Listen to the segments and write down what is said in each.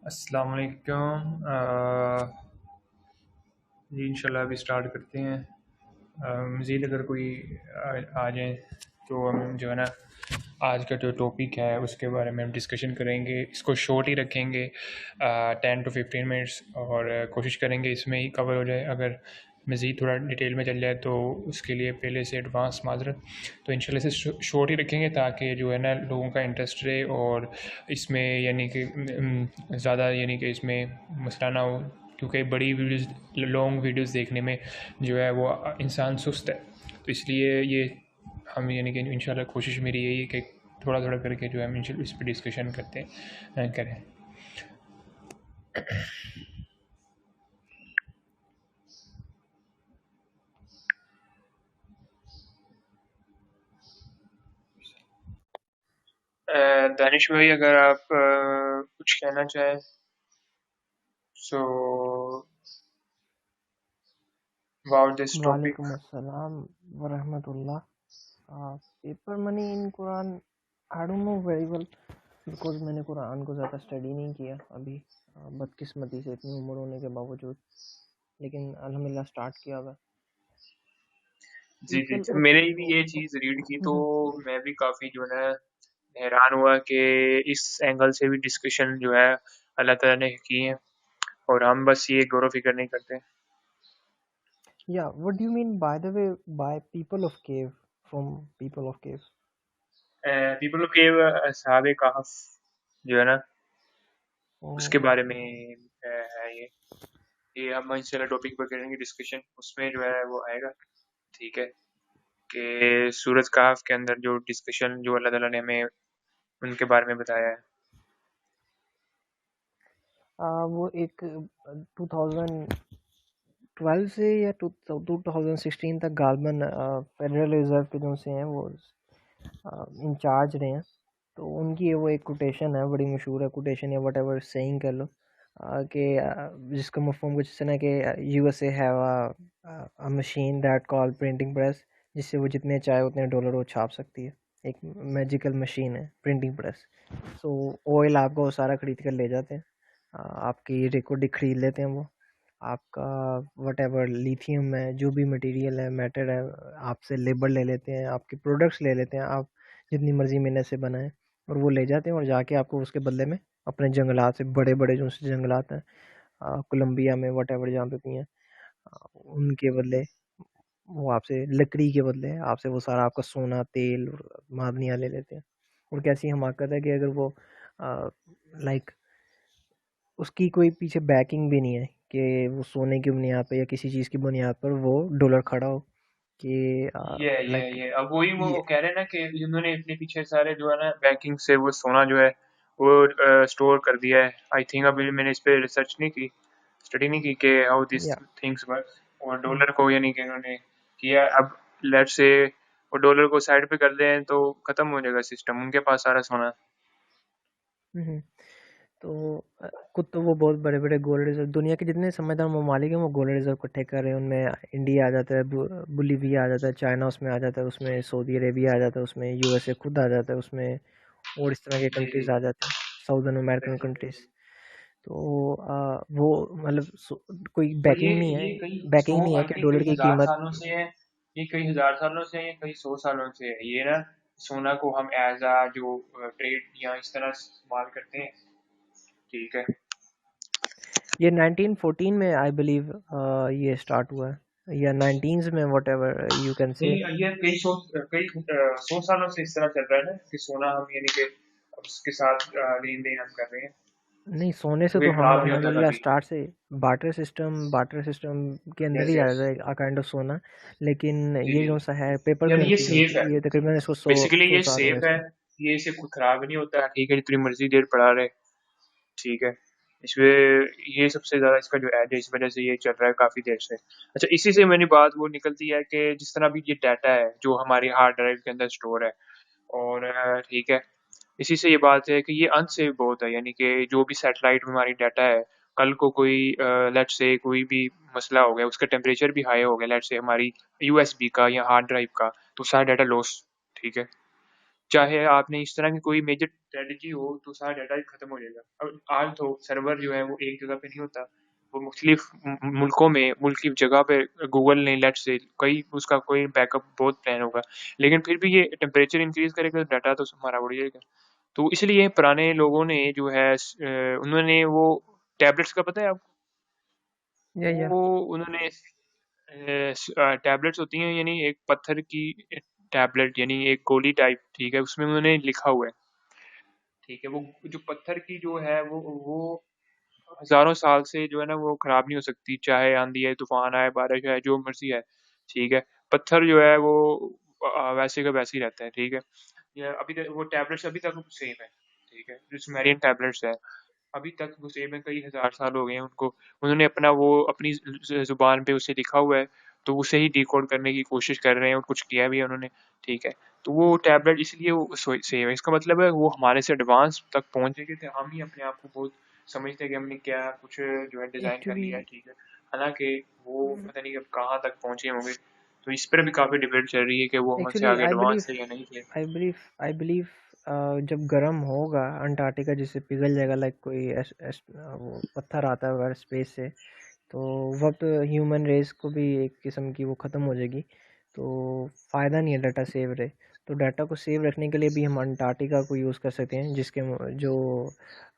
अस्सलाम वालेकुम। जी इंशाल्लाह अभी स्टार्ट करते हैं। मज़ीद अगर कोई आ जाए तो हम जो है ना आज का जो टॉपिक है उसके बारे में हम डिस्कशन करेंगे। इसको शॉर्ट ही रखेंगे, 10 to 15 मिनट्स, और कोशिश करेंगे इसमें ही कवर हो जाए। अगर मज़ीद थोड़ा डिटेल में चल जाए तो उसके लिए पहले से एडवांस माजरत। तो इंशाल्लाह से शॉर्ट ही रखेंगे ताकि जो है ना लोगों का इंटरेस्ट रहे, और इसमें यानी कि ज़्यादा यानी कि इसमें मसला ना हो, क्योंकि बड़ी वीडियोस लॉन्ग वीडियोस देखने में जो है वो इंसान सुस्त है। तो इसलिए ये हम यानी कि इंशाल्लाह कोशिश मेरी यही है कि थोड़ा थोड़ा करके जो है हम इंशाल्लाह इस पर डिस्कशन करें। दानिश भाई अगर आप कुछ कहना चाहें सो अबाउट दिस टॉपिक। वालेकुम अस्सलाम वरहमतुल्लाह। Paper money in Quran, I don't know very well because मैंने कुरान को ज़्यादा स्टडी नहीं किया अभी, बदकिस्मती से इतनी उम्र होने के बावजूद। लेकिन अल्हम्दुलिल्लाह स्टार्ट किया हुआ जी जी पीपल जी, ऑफ। मैंने भी ये चीज़ रीड की तो मैं भी काफ़ी जो है हैरान हुआ कि इस एंगल से भी डिस्कशन जो है अल्लाह ताला ने की है, और हम बस ये गौर फिक्र नहीं करते। या what do you mean by the way by people of cave, from people of cave? People के असहाबे कहफ जो है ना उसके बारे में है ये हम इंशाल्लाह टॉपिक पर करेंगे डिस्कशन। उसमें जो है वो आएगा, ठीक है, कि सूरज कहफ के अंदर जो डिस्कशन जो अल्लाह ताला ने हमें उनके बारे में बताया है। वो एक 2012 से या 2016 तक गालमन फेडरल रिजर्व के जो से हैं वो इंचार्ज रहे हैं। तो उनकी वो एक कोटेशन है, बड़ी मशहूर है कोटेशन, या वट एवर सेइंग कर लो, कि जिसका मफहूम कुछ इस तरह के USA have a machine that call printing press, जिससे वो जितने चाहे उतने डॉलर वो छाप सकती है। एक मैजिकल मशीन है प्रिंटिंग प्रेस। सो ऑयल आपका वो सारा खरीद कर ले जाते हैं, आपकी रिकॉर्ड खरीद लेते हैं वो, आपका वट एवर लिथियम है, जो भी मटेरियल है, मैटर है, आपसे लेबर ले लेते हैं, आपके प्रोडक्ट्स ले लेते हैं, आप जितनी मर्जी मेहनत से बनाएं, और वो ले जाते हैं और जाके आपको उसके बदले में अपने जंगलात से, बड़े बड़े जो से जंगलात हैं कोलंबिया में वट एवर जहाँ पे भी हैं, उनके बदले वो आपसे लकड़ी के बदले आपसे वो सारा आपका सोना, तेल और मादनियाँ ले लेते हैं। और कैसी हमाकत है कि अगर वो लाइक उसकी कोई पीछे बैकिंग भी नहीं है कि वो सोने की बुनियाद पर या किसी चीज़ की बुनियाद पर वो डॉलर खड़ा हो कि लाइक ये अब वही वो ये। कह रहे हैं ना कि जिन्होंने अपने पीछे सारे जो है ना बैंकिंग से वो सोना जो है वो स्टोर कर दिया है। आई थिंक अभी मैंने इस पे रिसर्च नहीं की, स्टडी नहीं की कि हाउ दिस या थिंग्स वर्क। और डॉलर को यानी कि उन्होंने किया। अब लेट्स से वो डॉलर को साइड पे कर दें तो खत्म हो जाएगा सिस्टम, उनके पास सारा सोना। तो खुद तो वो बहुत बड़े बड़े गोल्ड रिजर्व, दुनिया के जितने समझदार ममालिक हैं वो गोल्ड रिजर्व इकट्ठे कर रहे हैं। उनमें इंडिया आ जाता है, बोलीविया आ जाता है, चाइना उसमें आ जाता है, उसमें सऊदी अरेबिया आ जाता है, उसमें यूएसए खुद आ जाता है उसमें, और इस तरह के जी जी कंट्रीज आ जाते हैं, साउदर्न अमेरिकन बिल्कुल कंट्रीज। बिल्कुल। तो वो मतलब कोई और बैकिंग नहीं है, ये कई बैकिंग सौ नहीं है आई कि थिंक डॉलर कई की हजार कीमत। सालों से है। ये कई हजार सालों से है, ये कई 100 सालों से है। ये ना सोना को हम एज आ जो ट्रेड या इस तरह इस्तेमाल करते हैं, ठीक है। ये 1914 में आई बिलीव ये स्टार्ट हुआ है, या 19s में, what ever you can say. नहीं, ये कई 100 सालों से इस तरह चल रहा है ना कि सोना हम यानी कि उसके साथ लेन देन हम कर रहे हैं, नहीं, सोने से तो कभी हम खराब नहीं होता अल्हम्दुलिल्लाह कभी। स्टार्ट से बाटर सिस्टम के अंदर यस ही आ यस। जाता है आ काइंड ऑफ सोना। लेकिन जी ये जी। जो सा है पेपर यानी ये करेंसी जो सेफ है, ये तकरीबन इसको सौ बेसिकली सौ ये साल हुए सेफ है। इसको। ये इसे खुद खराब नहीं होता, ठीक है, जितनी मर्जी देर पड़ा रहे, ठीक है। इसमें ये सबसे ज़्यादा इसका जो एज है, इस वजह से ये चल रहा है काफ़ी देर से। अच्छा, इसी से मेरी बात वो निकलती है कि जिस तरह भी ये डाटा है जो हमारी हार्ड ड्राइव के अंदर स्टोर है, और ठीक है, इसी से ये बात है कि ये अनसेफ बहुत है। यानी कि जो भी सैटेलाइट में हमारी डाटा है, कल को कोई लेट्स से कोई भी मसला हो गया, उसका टेम्परेचर भी हाई हो गया, लेट्स से हमारी यूएसबी का या हार्ड ड्राइव का, तो सारा डाटा लॉस, ठीक है। चाहे आपने इस तरह की कोई मेजर स्ट्रेटजी हो तो सारा डाटा खत्म हो जाएगा। अब आज तो सर्वर जो है वो एक जगह पे नहीं होता, वो मुख्तलिफ मुल्कों में, मुल्क की जगह पे गूगल ने लेट्स से कई उसका कोई बैकअप बहुत प्लान होगा, लेकिन फिर भी ये टेम्परेचर इंक्रीज करेगा तो डाटा तो हमारा बढ़ जाएगा। तो इसलिए पुराने लोगों ने जो है उन्होंने वो टैबलेट्स का पता है आपको? या वो उन्होंने टैबलेट्स होती हैं, यानी एक पत्थर की टैबलेट, यानी एक गोली टाइप, ठीक है, उसमें उन्होंने लिखा हुआ है, ठीक है, वो जो पत्थर की जो है वो हजारों साल से जो है ना वो खराब नहीं हो सकती, चाहे आंधी है, तूफान आए, बारिश आए, जो मर्जी है, ठीक है। पत्थर जो है वो वैसे का वैसे ही रहता है, ठीक है। ये अभी तक वो टैबलेट्स अभी तक सेम है, ठीक है, जो सुमेरियन टैबलेट्स है अभी तक वो सेम है, कई हजार साल हो गए हैं उनको, उन्होंने अपना वो अपनी जुबान पे उसे लिखा हुआ है, तो उसे ही डिकोड करने की कोशिश कर रहे हैं और कुछ किया भी है उन्होंने, ठीक है। तो वो टैबलेट इसलिए वो सेम है, इसका मतलब है वो हमारे से एडवांस तक पहुंच चुके थे, हम ही अपने आप को बहुत समझते हैं कि हमने क्या कुछ जो है डिजाइन कर एक्चुअली लिया है, ठीक है। हालांकि वो पता नहीं अब कहाँ तक पहुंचे होंगे, तो इस पर भी काफी डिबेट चल रही है कि वो हमसे एक्चुअली आगे आई बिलीव एडवांस थे या नहीं थे। आई बिलीव जब गर्म होगा अंटार्कटिका जिससे पिघल जाएगा, लाइक कोई वो पत्थर आता है अगर स्पेस से, तो वक्त ह्यूमन रेस को भी एक किस्म की वो ख़त्म हो जाएगी। तो फ़ायदा नहीं है डाटा सेव रहे। तो डाटा को सेव रखने के लिए भी हम अंटार्कटिका को यूज़ कर सकते हैं, जिसके जो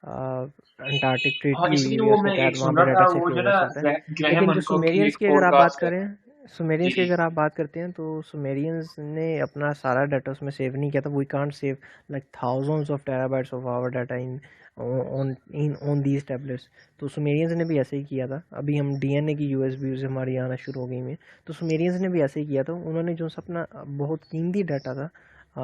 अंटार्कटिक हाँ, ट्रीटी हुई इसलिए हुई है वो उसके मैं तहत एक वहाँ सुन पे रहा डाटा था, सेव वो किया जो जा ना सकता है। ग्रैहम लेकिन जो हनकॉक की सुमेरियंस एक की अगर आप बात पॉडकास्ट है। करें, जी सुमेरियंस की जी। अगर आप बात करते हैं तो सुमेरियंस ने अपना सारा डाटा उसमें सेव नहीं किया था। We can't save like thousands of terabytes of our data in on these tablets. तो सुमेरियंस ने भी ऐसे ही किया था। अभी हम डीएनए की यूएसबी हमारी आना शुरू हो गई में, तो सुमेरियंस ने भी ऐसे ही किया था। उन्होंने जो अपना बहुत कीमती डाटा था,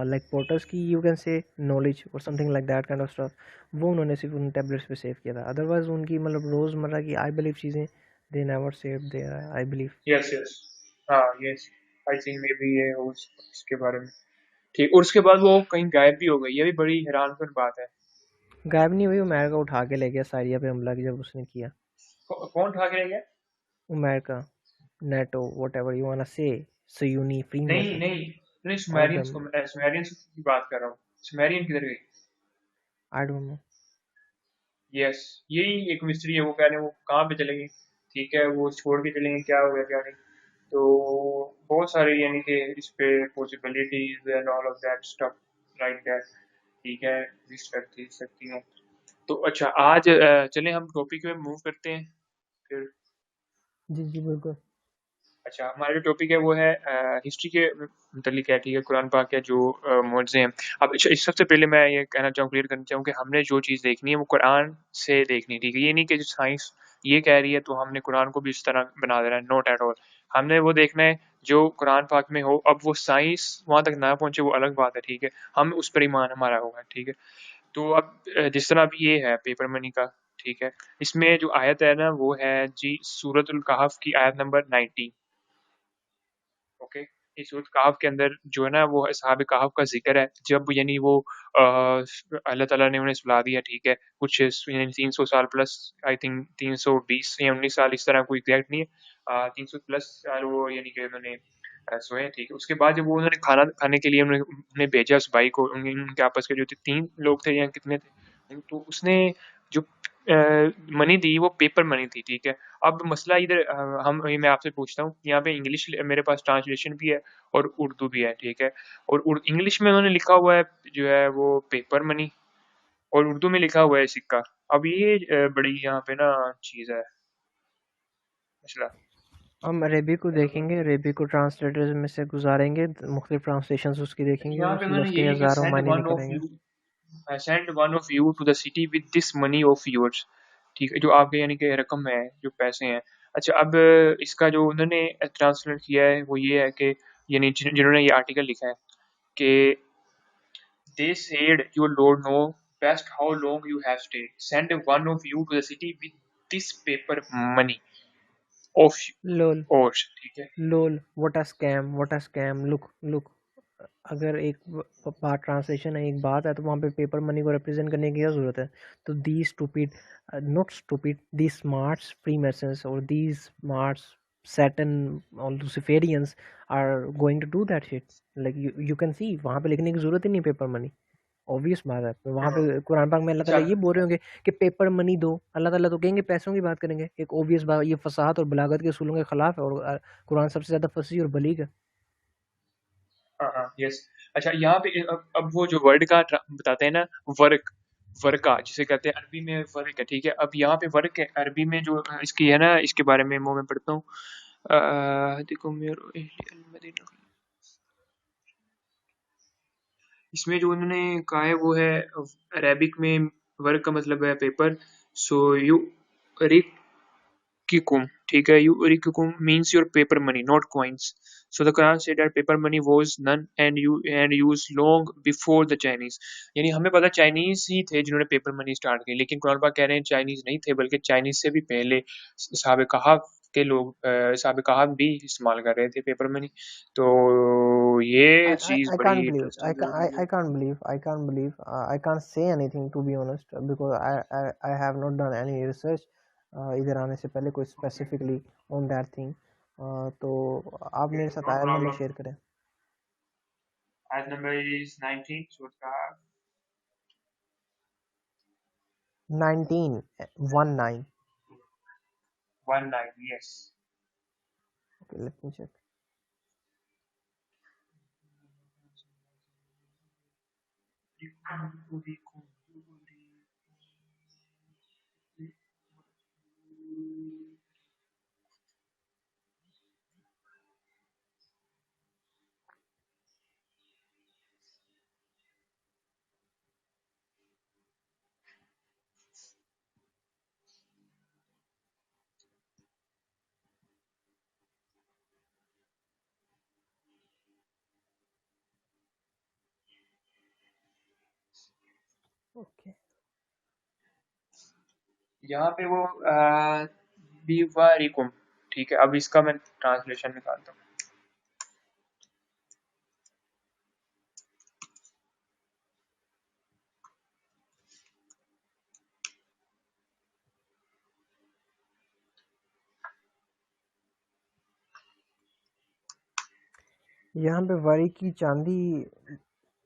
लाइक पोर्टर्स की यू कैन से नॉलेज और something like that kind of stuff, वो उन्होंने सिर्फ उन टैबलेट्स पे सेव किया था। अदरवाइज उनकी मतलब रोज़मर्रा की आई बिलीव चीज़ें they never save there, I believe. Yes yes. हाँ yes. I think maybe ये हो इसके बारे में। ठीक, और उसके बाद वो कहीं गायब भी हो गई, ये भी बड़ी हैरानकुन बात है। गायब नहीं हुई, अमेरिका उठा के ले गया साइरिया पे हमला की जब उसने किया। कौन उठा के ले गया? अमेरिका, नेटो, व्हाटएवर यू वांना से, सुयूनी, नहीं फ्रीमेसन, नहीं नहीं, ऑल ऑफ सुमेरियंस देम। को, मैं सुमेरियंस की बात कर रहा हूँ। सुमेरियन किधर गई? आई डोंट नो। यस, यही एक मिस्ट्री है, वो कह रहे हैं वो कहाँ पे चले गई, ठीक है, वो छोड़ के चलेंगे, क्या हो गया क्या नहीं। तो बहुत सारे यानी कि इस पे possibilities and all of that stuff like that, ठीक है, एग्जिस्ट करती सकती हैं। तो अच्छा, आज चलें हम टॉपिक पे मूव करते हैं फिर। जी जी बिल्कुल। अच्छा, हमारा जो टॉपिक है वो है हिस्ट्री के मतलब है, ठीक है, कुरान पाक के जो मुअज़्ज़े हैं। अब सबसे पहले मैं ये कहना चाहूँ, क्लियर करना चाहूँ कि हमने जो चीज़ देखनी है वो कुरान से देखनी है, ठीक है। ये नहीं कि जो साइंस ये कह रही है तो हमने कुरान को भी इस तरह बना देना है, नॉट एट ऑल। हमने वो देखना है जो कुरान पाक में हो, अब वो साइंस वहाँ तक ना पहुँचे वो अलग बात है, ठीक है। हम उस पर ईमान हमारा होगा, ठीक है। तो अब जिस तरह अभी ये है पेपर मनी का, ठीक है, इसमें जो आयत है ना वो है जी सूरतुल कहफ की आयत नंबर 90। ओके, इस सूरत कहफ के अंदर जो है ना वो असहाब कहफ का जिक्र है, जब यानी वो अल्लाह ताला ने उन्हें सुला दिया, ठीक है, कुछ यानी 300 साल प्लस, आई थिंक 320 या 19 साल, इस तरह कोई एग्जैक्ट नहीं है, 300 प्लस साल वो यानी कि उन्होंने सोए, ठीक है। उसके बाद जब वो उन्होंने खाना खाने के लिए उन्हें भेजा उस भाई को, उनके आपस के जो थे 3 लोग थे या कितने थे, तो उसने जो मनी दी वो पेपर मनी थी, ठीक है। अब मसला इधर मैं आपसे पूछता हूँ, यहाँ पे इंग्लिश मेरे पास ट्रांसलेशन भी है और उर्दू भी है, ठीक है। और इंग्लिश में उन्होंने लिखा हुआ है जो है वो पेपर मनी, और उर्दू में लिखा हुआ है सिक्का। अब ये बड़ी यहाँ पे ना चीज़ है मसला। हम अरेबी को देखेंगे, अरेबी को ट्रांसलेटर्स में से गुजारेंगे, मुख्तलिफ ट्रांसलेशंस उसकी देखेंगे, यहाँ पे उस उन्होंने लफ्ज़ के यही कि हज़ारों मायने निकलेंगे। Send one of you to the city with this money of yours, ठीक है, जो आपके यानी कि रकम है, जो पैसे हैं। अच्छा, अब इसका जो उन्होंने ट्रांसलेट किया है वो ये है कि यानी जिन्होंने ये आर्टिकल लिखा है कि they said your lord know best how long you have stayed. Send one of you to the city with this paper money of lol, yours, ठीक है। Lol, what a scam, what a scam, look look. अगर एक बात translation है, एक बात है, तो वहाँ पे पेपर मनी को रिप्रेजेंट करने की क्या ज़रूरत है? तो the stupid, not stupid, the smarts freemasons और the smarts Saturn, all Luciferians are going to do that shit. Like you can see वहाँ पे लिखने की जरूरत ही नहीं पेपर मनी. ऑब्वियस बात है. वहाँ हम्म, पे कुरान पाक में अल्लाह अच्छा ताला ये बोल रहे होंगे कि पेपर मनी दो. अल्लाह ताला तो कहेंगे पैसों की बात करेंगे. एक ऑब्वियस बात, ये फसाहत और बलागत के असूलों के खिलाफ है, और कुरान सबसे ज्यादा फसी और बलीग है. हाँ हाँ यस। अच्छा यहाँ पे अब वो जो वर्ड का बताते हैं ना, वर्क, वर्का जिसे कहते हैं अरबी में वर्क है, ठीक है। अब यहाँ पे वर्क है अरबी में जो इसकी है ना, इसके बारे में मैं पढ़ता हूँ। देखो मेरे इसमें जो उन्होंने कहा है वो है अरेबिक में वर्क का मतलब है पेपर। सो यू Rikikum, ठीक है, Rikikum means your paper money, not coins. So the Quran said that paper money was none and used long before the Chinese. यानी हमें पता चाइनीज ही थे जिन्होंने पेपर मनी स्टार्ट की, लेकिन कुरान पाक कह रहे हैं चाइनीज नहीं थे, बल्कि चाइनीज से भी पहले साहब कहाफ के लोग साहब कहाफ भी इस्तेमाल कर रहे थे पेपर मनी। तो I, ये I, चीज I बड़ी can't believe इंटरेस्टिंग है मुझे। I can't believe I can't say anything to be honest, because I have not done any research इधर आने से पहले कोई specifically on that thing. तो आप मेरे साथ नो आयत नंबर प्रॉब्लम। शेयर करें. आज नंबर इज 19 सूरत कहाफ। 19 19. 19 yes. Okay, let me check. Okay. यहाँ पे वो बीवारिकुम, ठीक है। अब इसका मैं ट्रांसलेशन निकालता हूँ। यहाँ पे वरी की चांदी,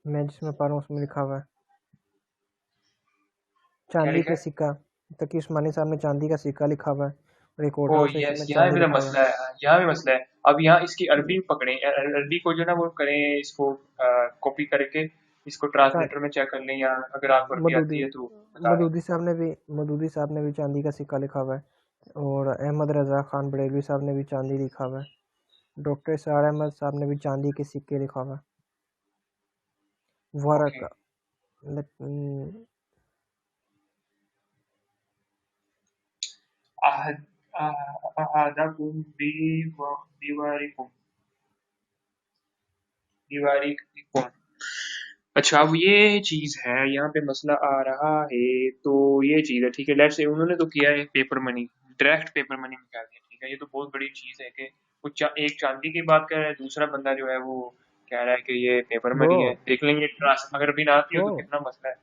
मैं जिसमें पढ़ रहा हूँ उसमें लिखा हुआ है क्या चांदी लिखा का है? सिक्का. तकी उस्मानी साहब ने चांदी का सिक्का लिखा हुआ है, और एक और ओ ट्रांसलेशन यस, में यहाँ चांदी भी तो लिखा हुआ है. मसला है, यहाँ भी मसला है। अब यहाँ इसकी अरबी पकड़े, अरबी को जो ना वो करें, इसको कॉपी करके इसको चा- ट्रांसलेटर में चेक कर लें, या अगर आपको अरबी मदूदी आती है तो बता दें। मदूदी साहब ने भी चांदी का सिक्का लिखा हुआ है, और अहमद रजा खान बरेलवी साहब ने भी चांदी लिखा हुआ है. डॉक्टर इसरार अहमद साहब ने भी चांदी के सिक्के लिखा हुआ है. ओके। वरक. let- अहद अहदकुम बीवारिकुम, बीवारिकुम। अच्छा अब ये चीज है, यहाँ पे मसला आ रहा है। तो ये चीज है, ठीक है। लेट्स से उन्होंने तो किया है paper money, direct paper money में कर दिया, ठीक है। ये तो बहुत बड़ी चीज है कि कुछ एक चांदी की बात कर रहा है, दूसरा बंदा जो है वो कह रहा है कि ये पेपर ब्रो मनी है। देख लेंगे ट्रांस अगर भी ना आती हो ब्रो तो कितना मसला है।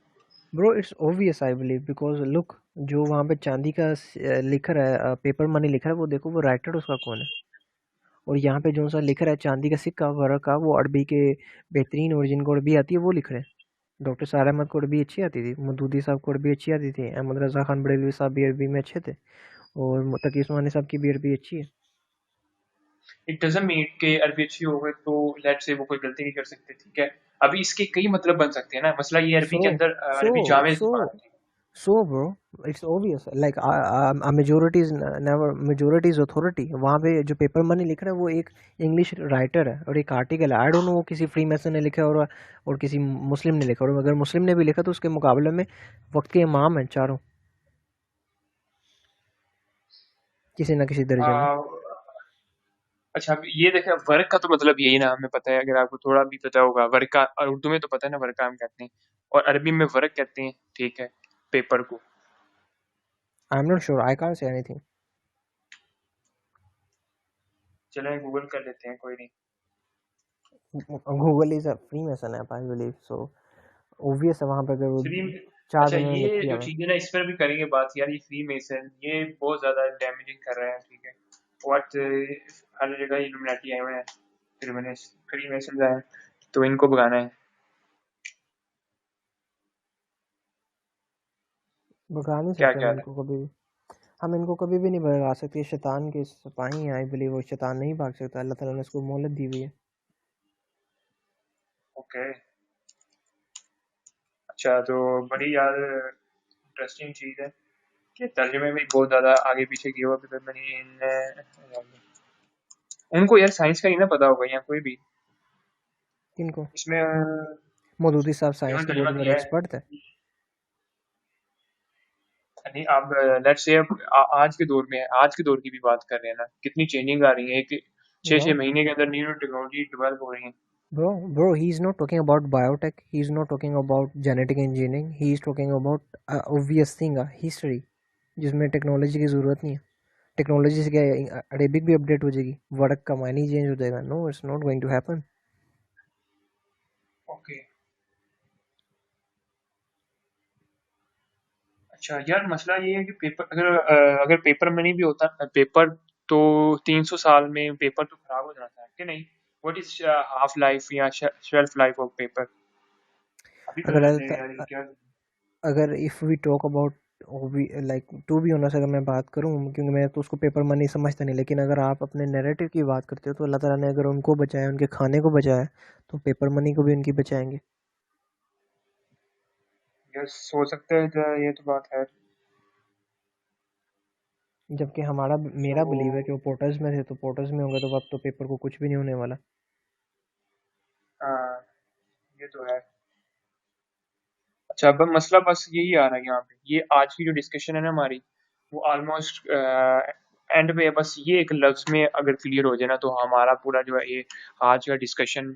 Bro it's obvious I believe, because look, जो वहाँ पे चांदी का लिखा है, पेपर मनी लिखा है, वो देखो वो राइटर उसका कौन है. और यहाँ पे जो सा लिख रहा है चांदी का सिक्का वरक का, वो अरबी के बेहतरीन, और जिनको अरबी आती है वो लिख रहे हैं. डॉक्टर सार अहमद को अरबी अच्छी आती थी, मदूदी साहब को अरबी अच्छी आती थी, अहमद रजा खान बरेलवी साहब भी अरबी में अच्छे थे, और तकी उस्मानी साहब की भी अरबी अच्छी है. इट डजंट मीन कि अरबी अच्छी हो गई तो लेट्स से वो कोई गलती नहीं कर सकते, ठीक है। अभी इसके कई मतलब बन सकते हैं ना। मसला ये अरबी सो के अंदर सो अरबी जामे सो जुबान होती So, bro, it's obvious. Like a majority is never majority is authority. वहाँ पे जो पेपर मनी लिख रहा है वो एक इंग्लिश राइटर है और एक आर्टिकल है. आई डोंट नो वो किसी फ्री मैसन ने लिखा है और किसी मुस्लिम ने लिखा है. और अगर मुस्लिम ने भी लिखा तो उसके मुकाबले में वक्त के इमाम हैं चारों, किसी ना किसी दर्जे में. है। अच्छा अब ये देखें, वर्क का तो मतलब यही ना, हमें पता है, अगर आपको थोड़ा भी पता होगा वर्क का, और उर्दू में तो पता है ना वर्क का हम कहते हैं, और अरबी में वर्क कहते हैं, ठीक है, पेपर को। I am not sure, I can't say anything. चलें गूगल कर लेते हैं, कोई नहीं। Google is a free mason app I believe, so obvious है वहाँ पे अगर वो फ्री, चार अच्छा जनों ने लिख ये दिया जो हुआ है. चीज़ है ना, इस पर भी करेंगे बात यार। ये फ्री मेसन ये बहुत ज़्यादा डैमेजिंग कर रहा है, ठीक है। व्हाट हर जगह इल्यूमिनाटी आए हुए हैं, फिर मैंने फ्री में समझाया तो इनको भगाना है। भगा नहीं क्या सकते हम ख्याल है? इनको कभी भी। हम इनको कभी भी नहीं भगा सकते, ये शैतान के सिपाही हैं, आई बिलीव। वो शैतान नहीं भाग सकता, अल्लाह ताला ने उसको मोहलत दी हुई है। ओके, अच्छा, तो बड़ी यार इंटरेस्टिंग चीज़ है कि तर्जुमे में बहुत ज़्यादा आगे पीछे किया हुआ पेपर मैंने उनको यार साइंस का ही ना पता होगा या कोई भी किनको? इसमें मौदूदी साहब साइंस जिन्होंने के तर्जुमा बहुत बड़े किया है। एक्सपर्ट थे। नहीं, आप लेट्स से अब आज के दौर में, आज के दौर की भी बात कर रहे हैं ना, कितनी चेंजिंग आ रही है, एक छः ब्रो छः महीने के अंदर न्यू टेक्नोलॉजी डेवलप हो रही है। bro, he is not talking about biotech, he is not talking about genetic engineering, he is talking about obvious thing, history, जिसमें टेक्नोलॉजी की ज़रूरत नहीं है। टेक्नोलॉजी से क्या है, अरेबिक भी अपडेट हो जाएगी, वर्ड का मायने चेंज हो जाएगा। No, it's not going to happen. Okay, अच्छा यार, मसला ये है कि पेपर अगर पेपर मनी भी होता पेपर, तो 300 साल में पेपर तो खराब हो जाता है कि नहीं? व्हाट इज हाफ लाइफ या शेल्फ लाइफ ऑफ पेपर? अभी कर अगर लेते हैं यार, ये क्या। अगर if we talk about like to be honest, अगर मैं बात करूं, क्योंकि मैं तो उसको पेपर मनी समझता नहीं, लेकिन अगर आप अपने नैरेटिव की बात करते हो तो अल्लाह ताला ने अगर उनको बचाया, उनके खाने को बचाया, तो पेपर मनी को भी उनकी बचाएंगे। यस, हो सकता है, ये तो बात है। जबकि हमारा मेरा बिलीव है तो कि वो पोर्टर्स में थे, तो पोर्टर्स में होंगे तो अब तो पेपर को कुछ भी नहीं होने वाला। हाँ, ये तो है। अच्छा, अब मसला बस यही आ रहा है यहाँ पे, ये आज की जो डिस्कशन है ना हमारी, वो ऑलमोस्ट एंड पे है। बस ये एक लफ्ज में अगर क्लियर हो जाए ना, तो हमारा पूरा जो है ये आज का डिस्कशन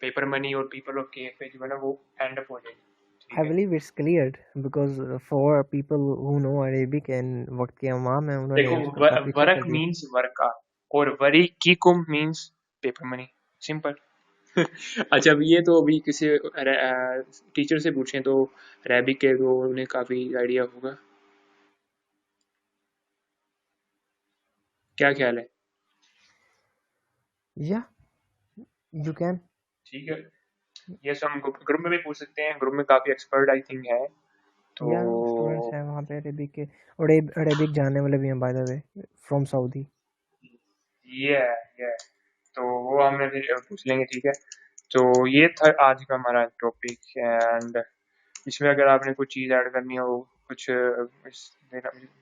पेपर मनी और पीपल ऑफ के पे जो है ना, वो एंड अप हो जाएगी। आई ठीक है, believe it's clear because for people who know Arabic and वक्त के अवाम है, उन्होंने देखो, उसको काफ़ी अच्छा वर्क कर दिया। मीन्स वर्का और वरी की कुम मीन्स पेपर मनी, सिंपल। अच्छा, अब ये तो अभी किसी टीचर से पूछें तो अरेबिक के, तो उन्हें काफ़ी आइडिया होगा। क्या ख्याल है? या यू कैन। ठीक है, ये सब हम ग्रुप में भी पूछ सकते हैं, ग्रुप में काफ़ी एक्सपर्ट आई थिंक है। तो या स्टूडेंट्स हैं वहाँ पे अरेबिक के, और अरेबिक जानने वाले भी हैं by the way, from Saudi. ये है, ये है। तो वो हमने फिर पूछ लेंगे, ठीक है। तो ये था आज का हमारा टॉपिक, एंड इसमें अगर आपने कुछ चीज़ ऐड करनी हो, कुछ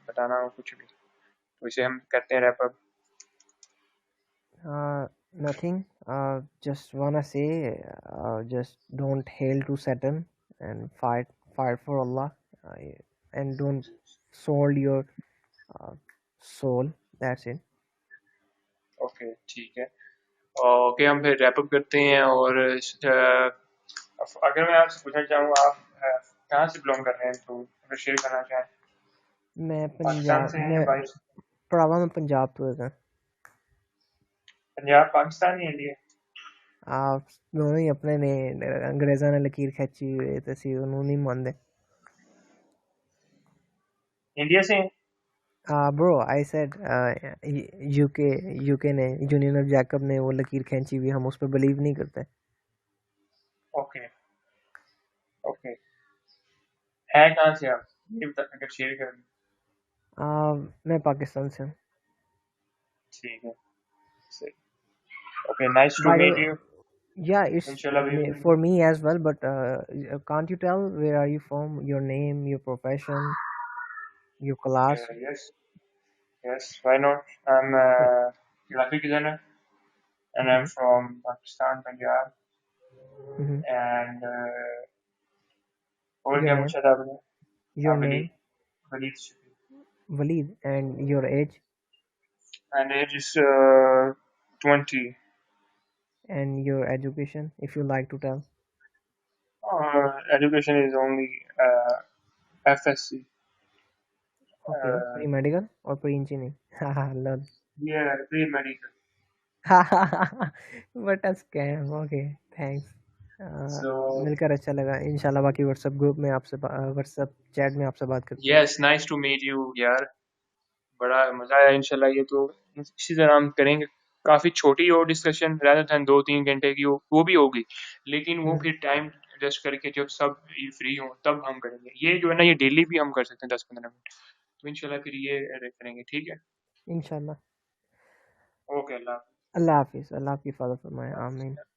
बताना हो कुछ भी, तो इसे हम करते हैं wrap up. Nothing. Just wanna say, just don't hail to Satan and fight for Allah, uh, and don't sold your uh, soul. That's it. Okay, ठीक है। ओके, हम फिर रैप अप करते हैं। और अगर मैं आपसे पूछना चाहूँ, आप कहाँ से बिलोंग कर रहे हैं, तो अगर शेयर करना चाहें। मैं पाकिस्तान पंजाब से हैं या मैं बाहर से? भरावा मैं पंजाब तो है। पंजाब पाकिस्तान या इंडिया? आप दोनों ही अपने ने, अंग्रेज़ा ने लकीर खींची हुई है, तो सी उन्होंने नहीं मानते। इंडिया से हैं? Bro I said UK, UK ने, यूनियन ऑफ जैकब ने वो लकीर खींची हुई, हम उस पर बिलीव नहीं करते। Okay, okay. है कहाँ से आप, ये बता अगर शेयर कर दें। मैं पाकिस्तान से हूँ। ठीक है, सही। Okay, nice to by the meet way, you. yeah, it's इंशाल्लाह भी for me as well, but can't you tell where are you from, your name, your profession, your class? Yes, yes, why not. I am graphic designer and I'm Mm-hmm. from Pakistan, Punjab, Mm-hmm. and और Your क्या name, पूछा था आपने? your हाँ, name, Waleed, Waleed Shafi. Walid, and your age, And age is 20. and your education, if you like to tell. Education is only FSC. Okay, Uh, pre-medical or pre-engineering? Haha, lol. yeah, pre-medical. What a scam. Okay, thanks. So मिलकर अच्छा लगा, इंशाल्लाह बाकी WhatsApp group में आपसे, WhatsApp chat में आपसे बात करते हैं। yes, nice to meet you यार, बड़ा मजा आया। इंशाल्लाह ये तो इसी तरह हम करेंगे। काफ़ी छोटी हो डिस्कशन, रादर दैन 2-3 घंटे की हो, वो भी होगी, लेकिन वो फिर टाइम एडजस्ट करके जब सब फ्री हों तब हम करेंगे। ये जो है ना, ये डेली भी हम कर सकते हैं 10-15 मिनट, तो इंशाल्लाह फिर ये करेंगे, ठीक है? इंशाल्लाह। ओके, अल्लाह अल्लाह हाफिज़, अल्लाह आपकी हिफाज़त फरमाए, आमीन। हाफ़िज़।